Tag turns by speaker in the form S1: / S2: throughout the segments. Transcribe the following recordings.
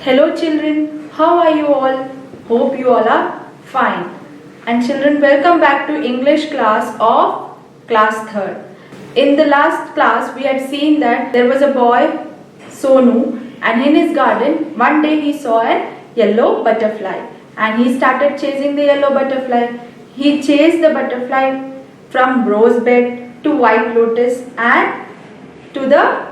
S1: Hello children, how are you all? Hope you all are fine. And children, welcome back to English class of class 3rd. In the last class, we had seen that there was a boy, Sonu, and in his garden, one day he saw a yellow butterfly. And he started chasing the yellow butterfly. He chased the butterfly from rose bed to white lotus and to the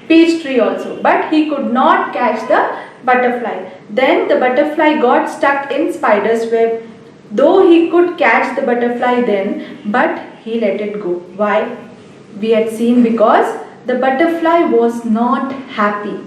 S1: peach tree also, but he could not catch the butterfly. Then the butterfly got stuck in spider's web. Though he could catch the butterfly then, but he let it go. Why? We had seen because the butterfly was not happy.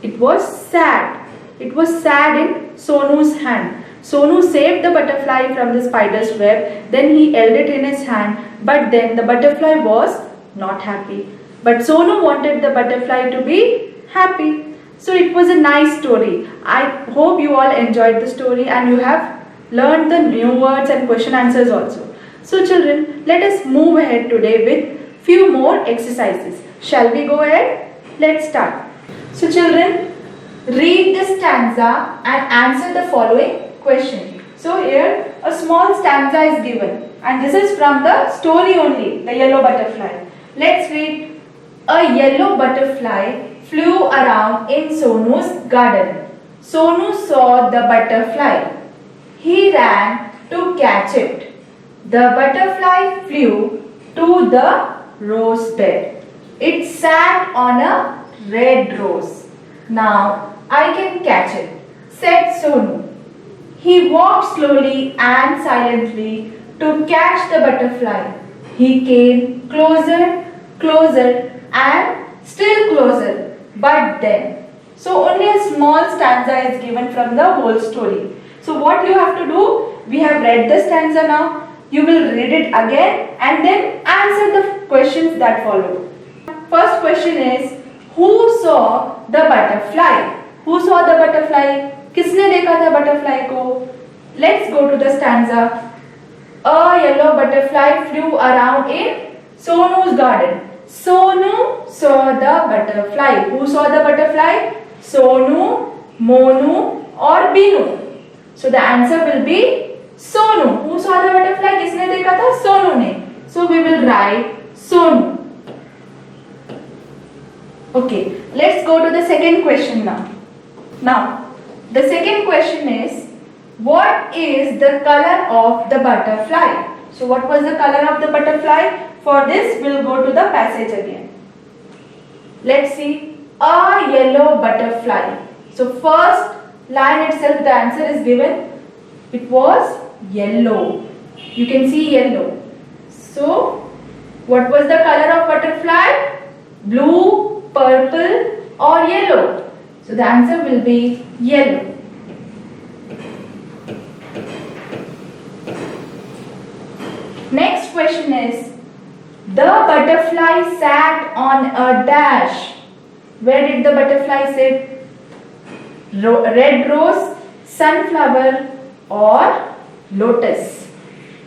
S1: It was sad. It was sad in Sonu's hand. Sonu saved the butterfly from the spider's web. Then he held it in his hand, but then the butterfly was not happy. But Sonu wanted the butterfly to be happy. So it was a nice story. I hope you all enjoyed the story and you have learned the new words and question answers also. So children, let us move ahead today with few more exercises. Shall we go ahead? Let's start. So children, read the stanza and answer the following question. So here a small stanza is given and this is from the story only, the yellow butterfly. Let's read. A yellow butterfly flew around in Sonu's garden. Sonu saw the butterfly. He ran to catch it. The butterfly flew to the rose bed. It sat on a red rose. Now I can catch it, said Sonu. He walked slowly and silently to catch the butterfly. He came closer, closer, and still closer, but then. So only a small stanza is given from the whole story. So what you have to do, we have read the stanza now, you will read it again and then answer the questions that follow. First question is, who saw the butterfly? Who saw the butterfly? किसने देखा था butterfly को? Let's go to the stanza. A yellow butterfly flew around in Sonu's garden. Sonu saw the butterfly. Who saw the butterfly? Sonu, Monu or Binu. So the answer will be Sonu. Who saw the butterfly? किसने देखा था? Sonu ने. So we will write Sonu. Okay, let's go to the second question now. Now, the second question is, what is the color of the butterfly? So what was the color of the butterfly? For this, we'll go to the passage again. Let's see. A yellow butterfly. So first line itself, the answer is given. It was yellow. You can see yellow. So what was the color of butterfly? Blue, purple or yellow? So the answer will be yellow. Next question is, the butterfly sat on a dash. Where did the butterfly sit? Red rose, sunflower or lotus?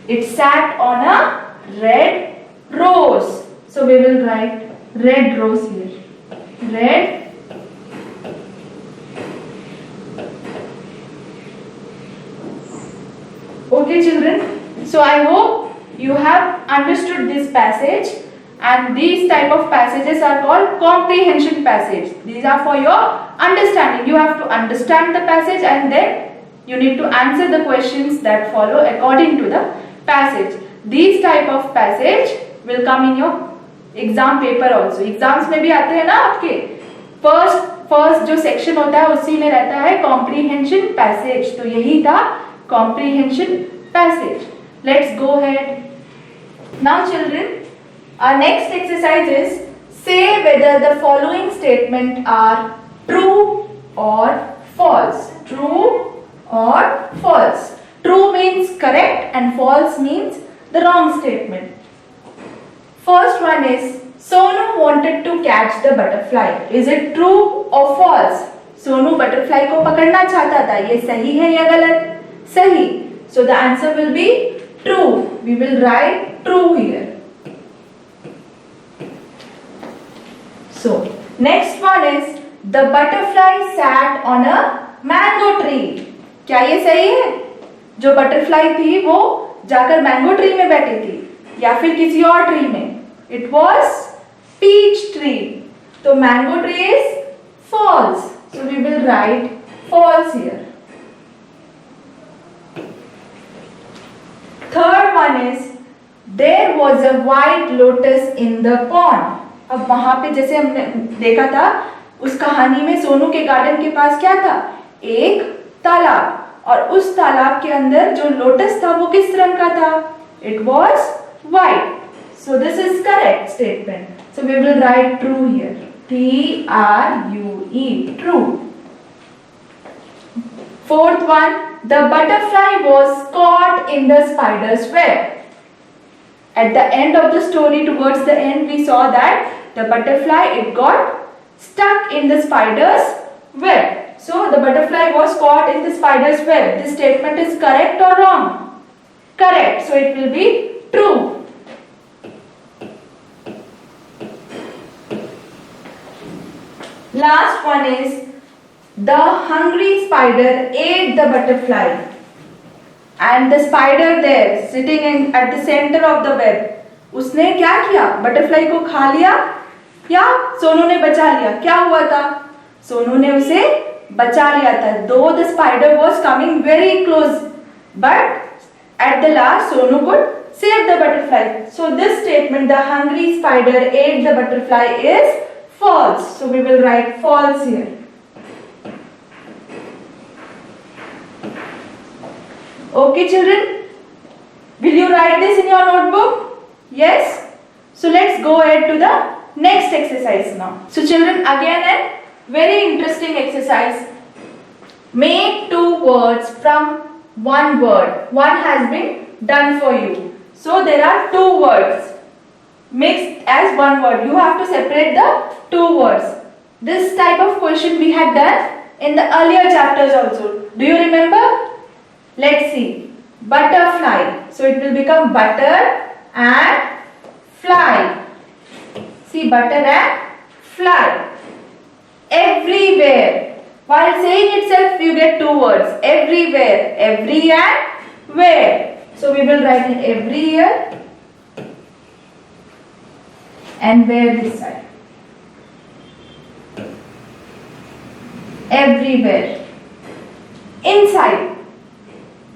S1: It sat on a red rose. So we will write red rose here. Red Okay children, so I hope you have understood this passage, and these type of passages are called comprehension passage. These are for your understanding. You have to understand the passage and then you need to answer the questions that follow according to the passage. These type of passage will come in your exam paper also. Exams में भी आते हैं ना आपके. First जो section होता है उसी में रहता है comprehension passage. तो यही था comprehension passage. Let's go ahead. Now children, our next exercise is, say whether the following statement are true or false. True or false. True means correct and false means the wrong statement. First one is, Sonu wanted to catch the butterfly. Is it true or false? Sonu butterfly को पकड़ना चाहता था. ये सही है या गलत? सही. So the answer will be true. We will write true here. So next one is, the butterfly sat on a mango tree. क्या ये सही है? जो बटरफ्लाई थी वो जाकर मैंगो ट्री में बैठी थी या फिर किसी और ट्री में? It was peach tree. तो mango tree is false. So we will write false here. Third one is there was a white lotus in the pond. अब वहां पे जैसे हमने देखा था उस कहानी में सोनू के गार्डन के पास क्या था? एक तालाब, और उस तालाब के अंदर जो लोटस था वो किस रंग का था? It was white. So this is correct statement. So we will write true here. T-R-U-E, true. Fourth one, the butterfly was caught in the spider's web. At the end of the story, towards the end, we saw that the butterfly, it got stuck in the spider's web. So the butterfly was caught in the spider's web. This statement is correct or wrong? Correct. So it will be true. Last one is the hungry spider ate the butterfly, and the spider there sitting at the center of the web, उसने क्या किया? Butterfly को खा लिया या सोनू ने बचा लिया? क्या हुआ था? सोनू ने उसे बचा लिया था. Though the spider was coming very close, but at the last Sonu could save the butterfly. So this statement, the hungry spider ate the butterfly, is false. So we will write false here. Okay children, will you write this in your notebook? Yes? So let's go ahead to the next exercise now. So children, again a very interesting exercise. Make two words from one word. One has been done for you. So there are two words mixed as one word. You have to separate the two words. This type of question we had done in the earlier chapters also. Do you remember? Let's see. Butterfly. So it will become butter and fly. See, butter and fly. Everywhere. While saying itself, you get two words. Everywhere. Every and where. So we will write in every here and where this side. Everywhere. Inside.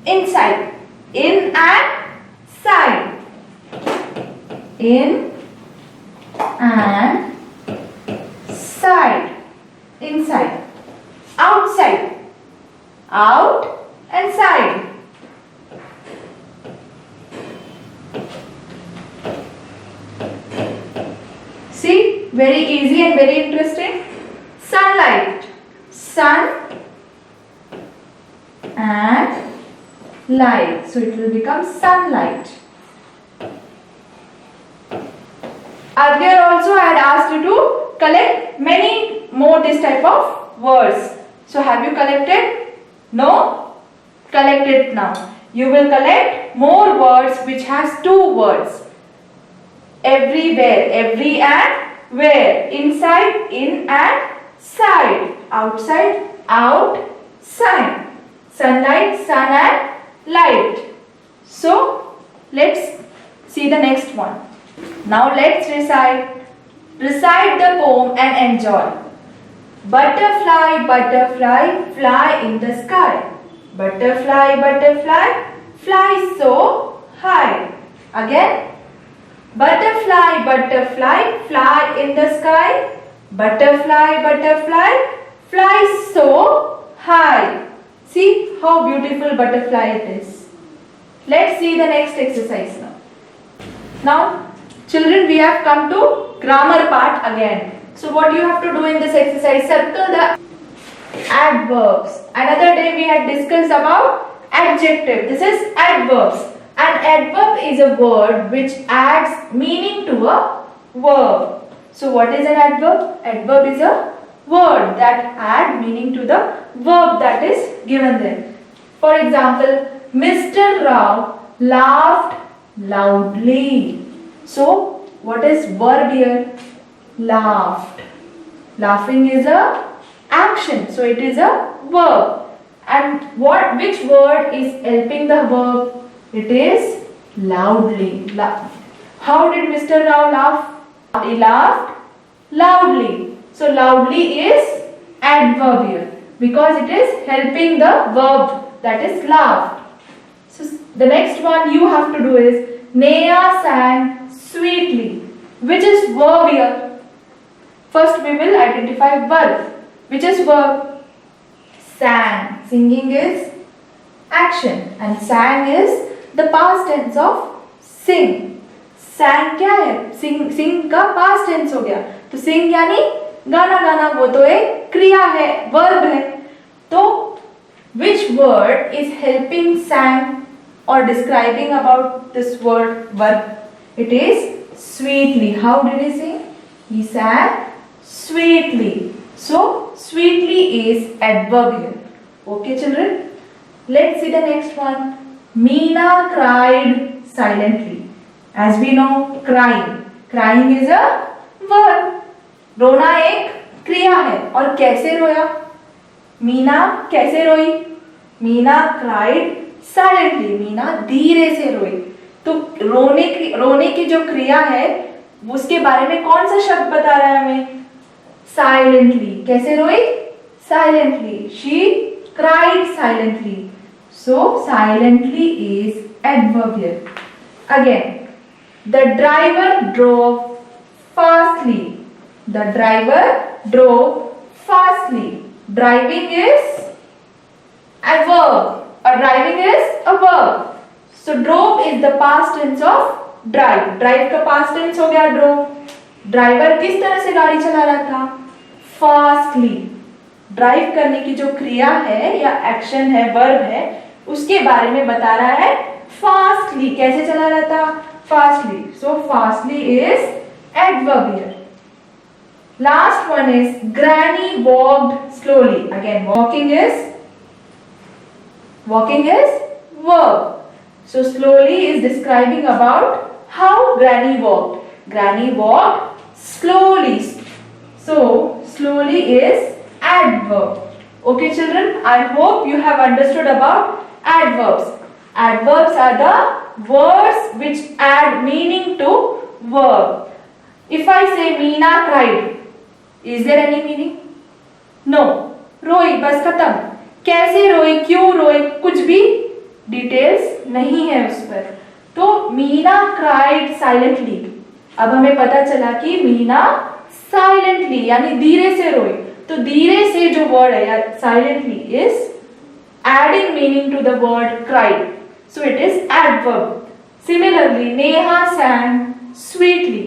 S1: Inside. In and side. In and side. Inside. Outside. Out and side. See, very easy and very interesting. Sunlight. Sun and light. So it will become sunlight. Earlier also I had asked you to collect many more this type of words. So have you collected? No? Collect it now. You will collect more words which has two words. Everywhere, every and where. Inside, in and side. Outside, out, side. Sunlight, sun and light. So let's see the next one. Now let's recite the poem and enjoy. Butterfly, butterfly, fly in the sky. Butterfly, butterfly, fly so high. Again. Butterfly, butterfly, fly in the sky. Butterfly, butterfly, fly so high. See how beautiful butterfly it is. Let's see the next exercise now. Now, children, we have come to grammar part again. So what you have to do in this exercise, circle the adverbs. Another day we had discussed about adjective. This is adverbs. An adverb is a word which adds meaning to a verb. So what is an adverb? Adverb is a word that adds meaning to the verb that is given there. For example, Mr. Rao laughed loudly. So what is verb here? Laughed. Laughing is a action. So it is a verb. And which word is helping the verb? It is loudly. How did Mr. Rao laugh? He laughed loudly. So loudly is adverbial because it is helping the verb, that is laughed. So the next one you have to do is Neha sang sweetly. Which is verb here? First we will identify verb. Which is verb? Sang. Singing is action and sang is the past tense of sing. Sang क्या है? Sing का past tense हो गया. तो sing यानी गाना गाना, वो तो एक क्रिया है, verb है. तो which word is helping sang or describing about this word verb? It is sweetly. How did he sing? He sang sweetly. So sweetly is adverbial. Okay children, let's see the next one. Meena cried silently. As we know, crying is a verb. रोना एक क्रिया है. और कैसे रोया? मीना कैसे रोई? Meena cried silently. Meena धीरे से रोई. तो रोने की जो क्रिया है उसके बारे में कौन सा शब्द बता रहा है हमें? Silently. कैसे रोई? Silently. She cried silently. So silently is adverbial. Again, the driver drove fastly. The driver drove fastly. Driving is a verb. Driving is a verb. So drove is the past tense of drive. Drive का past tense हो गया drove. Driver किस तरह से गाड़ी चला रहा था? फास्टली. ड्राइव करने की जो क्रिया है या एक्शन है, वर्ब है, उसके बारे में बता रहा है फास्टली. कैसे चला रहा था? Fastly. So fastly is adverbial. Last one is granny walked slowly. Again walking is verb. So slowly is describing about how Granny walked. Granny walked slowly. So slowly is adverb. Okay children, I hope you have understood about adverbs. Adverbs are the words which add meaning to verb. If I say Meena cried, is there any meaning? No. रोई, बस खत्म. कैसे रोई, क्यों रोई, कुछ भी details नहीं है उस पर. तो मीना क्राइड साइलेंटली. अब हमें पता चला कि मीना साइलेंटली यानी धीरे से रोई. तो धीरे से जो वर्ड है या silently is adding meaning to the word cried. So it is adverb. Similarly Neha sang sweetly.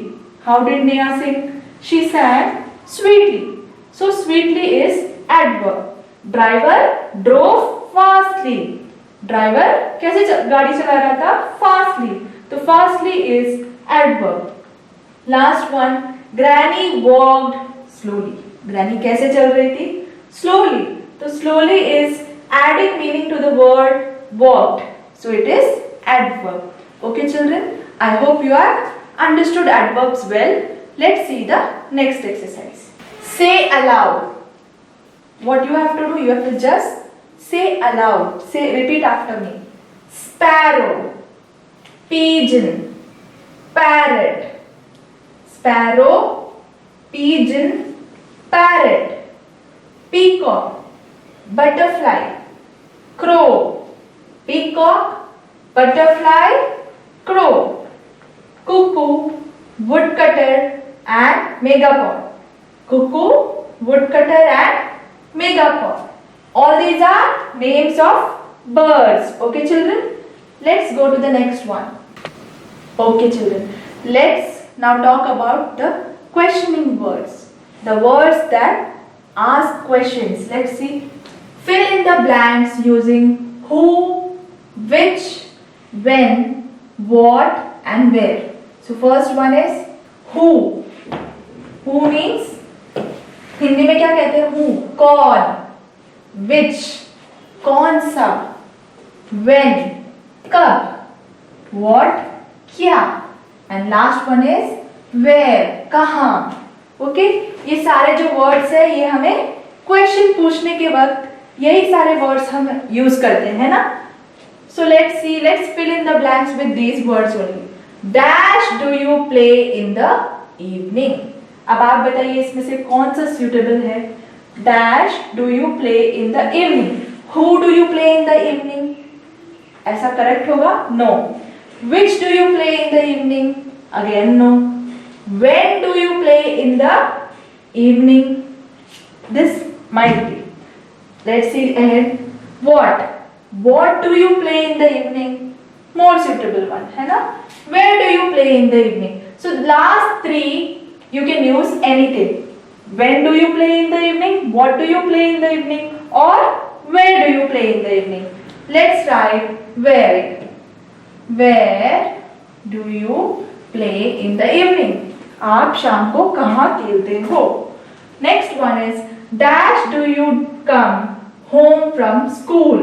S1: How did Neha sing? She sang sweetly. So sweetly is adverb. Driver drove fastly. Driver कैसे गाड़ी चला रहा था? Fastly. तो fastly is adverb. Last one, granny walked slowly. Granny कैसे चल रही थी? स्लोली. तो slowly is adding meaning to the word walked. So it is adverb. Okay children, I hope you are understood adverbs well. Let's see the next exercise. Say aloud. What you have to do? You have to just say aloud. Say, repeat after me. Sparrow, pigeon, parrot. Sparrow, pigeon, parrot. Peacock, butterfly, crow. Peacock, butterfly, crow. Cuckoo, woodcutter and megapod. Cuckoo, woodcutter and megapod. All these are names of birds. Okay children, let's go to the next one. Okay children, let's now talk about the questioning words. The words that ask questions. Let's see. Fill in the blanks using who, which, when, what and where. So first one is who. Who means Hindi में क्या कहते हैं? Who, कौन. Which, कौन सा. When, कब. What, क्या. And last one is where, कहाँ. Okay, ये सारे जो words है ये हमें क्वेश्चन पूछने के वक्त यही सारे वर्ड्स हम यूज करते हैं ना. So let's fill in the blanks with these words only. Dash do you play in the evening? अब आप बताइए इसमें से कौन सा suitable है. Dash do you play in the evening? Who do you play in the evening? ऐसा correct होगा? No. Which do you play in the evening? Again no. When do you play in the evening? This might be. Let's see ahead. What do you play in the evening? More suitable one, है ना? Where do you play in the evening? So last three you can use anything. When do you play in the evening? What do you play in the evening? Or where do you play in the evening? Let's write where. Where do you play in the evening? आप शाम को कहाँ खेलते हो? Next one is dash do you come home from school?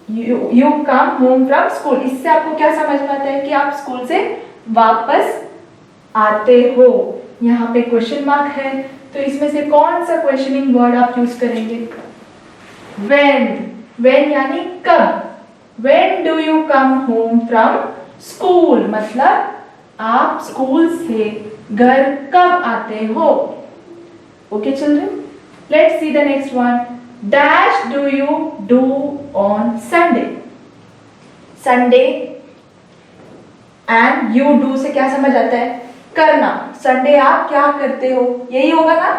S1: You come home from school. इससे आपको क्या समझ में आता है कि आप स्कूल से वापस आते हो. यहाँ पे क्वेश्चन मार्क है, तो इसमें से कौन सा क्वेश्चनिंग वर्ड आप यूज करेंगे? when यानी कब. when do you come home from school मतलब आप स्कूल से घर कब आते हो. Okay children, let's see the next one. Dash do you do on Sunday? Sunday and you do से क्या समझ आता है? करना. Sunday आप क्या करते हो, यही होगा ना.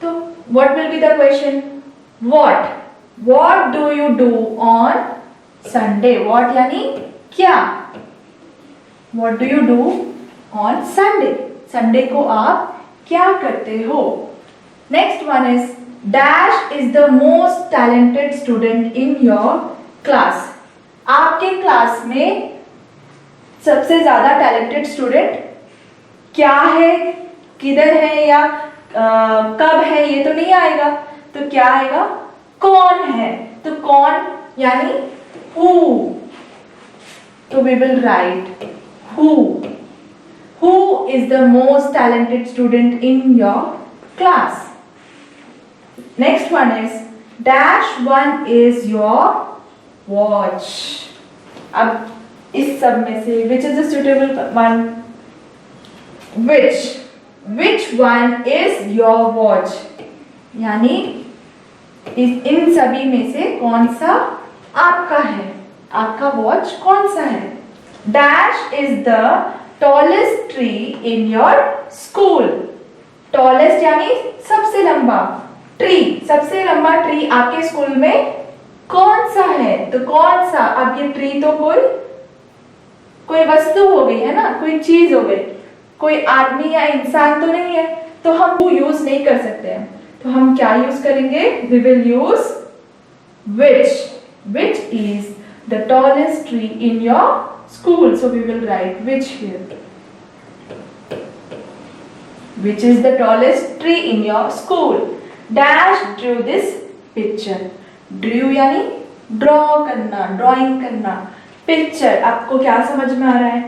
S1: तो what will be the question? What do you do on Sunday? What यानी क्या. What do you do on Sunday? Sunday को आप क्या करते हो. Next one is dash is the most talented student in your class. आपके class में सबसे ज्यादा टैलेंटेड स्टूडेंट क्या है, किधर है या कब है, ये तो नहीं आएगा. तो क्या आएगा? कौन है. तो कौन यानी who. तो we will write who. Who is the most talented student in your class? Next one is dash one is your watch. अब इस सब में से which is the suitable one? Which one is your watch? यानी इन सभी में से कौन सा आपका है, आपका वॉच कौन सा है. Dash is the tallest tree in your school. Tallest यानी सबसे लंबा. ट्री, सबसे लंबा ट्री आपके स्कूल में कौन सा है. तो कौन सा. अब ये ट्री तो कोई वस्तु हो गई है ना, कोई चीज हो गई, कोई आदमी या इंसान तो नहीं है. तो हम वो यूज नहीं कर सकते हैं. तो हम क्या यूज करेंगे? we will use which is the tallest tree in your school. So we will write which here. Which is the tallest tree in your school. Dash drew this picture. Drew यानी draw करना, drawing करना. Picture आपको क्या समझ में आ रहा है?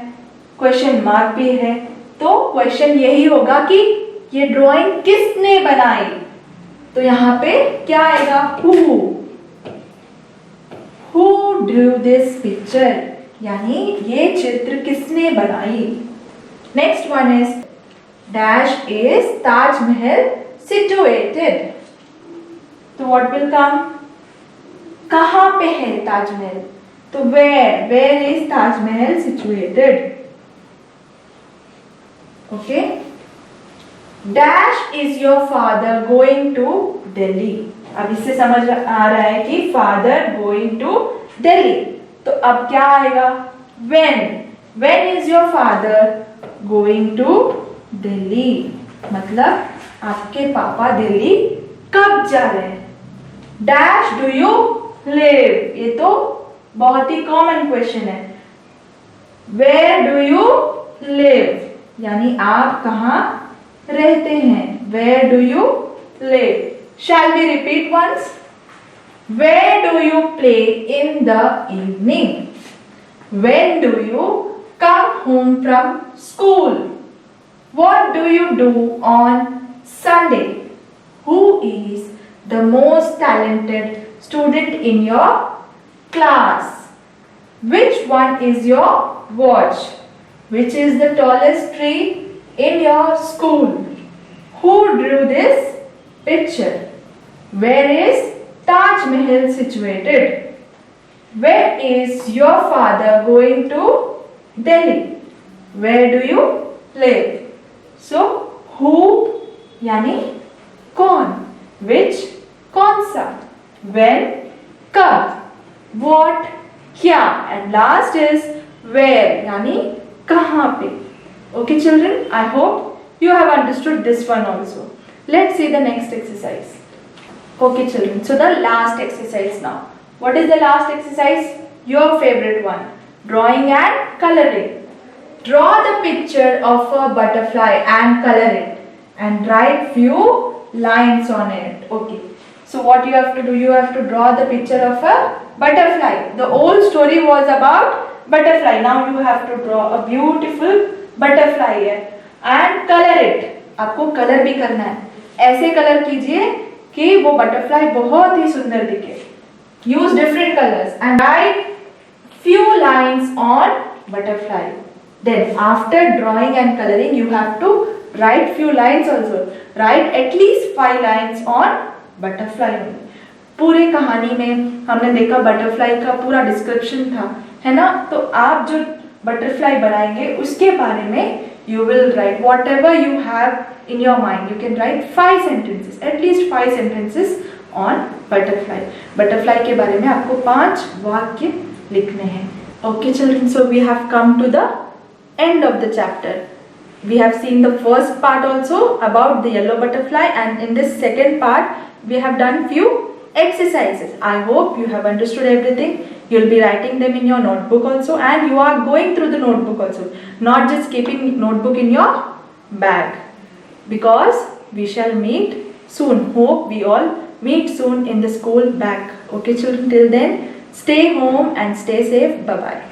S1: Question mark भी है, तो क्वेश्चन यही होगा कि ये ड्राइंग किसने बनाई. तो यहाँ पे क्या आएगा? Who drew this picture? यानी ये चित्र किसने बनाई. Next one is dash is Taj Mahal situated. तो what will come? कहाँ पे है ताजमहल. तो where is Taj Mahal situated? Okay. Dash is your father going to Delhi. अब इससे समझ आ रहा है कि father going to Delhi. तो अब क्या आएगा? when is your father going to Delhi? मतलब आपके पापा दिल्ली कब जा रहे हैं. Dash do you live? ये तो बहुत ही कॉमन क्वेश्चन है. Where do you live? यानी आप कहाँ रहते हैं. Where do you live? Shall we repeat once? Where do you play in the evening? When do you come home from school? What do you do on Sunday? Who is the most talented student in your class? Which one is your watch? Which is the tallest tree in your school? Who drew this picture? Where is Taj Mahal situated? Where is your father going to Delhi? Where do you live? So, who यानी कौन? Which? कौन सा? When? कब? What? क्या? And last is where यानी कहाँ पे? Okay children, I hope you have understood this one also. Let's see the next exercise. Okay children, so the last exercise now. What is the last exercise? Your favorite one. Drawing and coloring. Draw the picture of a butterfly and color it. And write few lines on it. Okay. So what you have to do? You have to draw the picture of a butterfly. The old story was about butterfly. Now you have to draw a beautiful butterfly here. And color it. आपको colour भी करना है. ऐसे colour कीजिए कि वो butterfly बहुत ही सुंदर दिखे. Use different colors and write few lines on butterfly. Then after drawing and coloring you have to write few lines also. Write at least 5 lines on butterfly only. पूरे कहानी में हमने देखा बटरफ्लाई का पूरा डिस्क्रिप्शन था, है ना? तो आप जो बटरफ्लाई बनाएंगे उसके बारे में you will write whatever you have in your mind. You can write 5 sentences, at least 5 sentences on butterfly. Butterfly के बारे में आपको 5 वाक्य लिखने हैं. Okay children, so we have come to the end of the chapter. We have seen the first part also about the yellow butterfly, and in this second part we have done few exercises. I hope you have understood everything. You will be writing them in your notebook also, and you are going through the notebook also, not just keeping notebook in your bag, because we shall meet soon. Hope we all meet soon in the school back. Okay children, till then stay home and stay safe. Bye bye.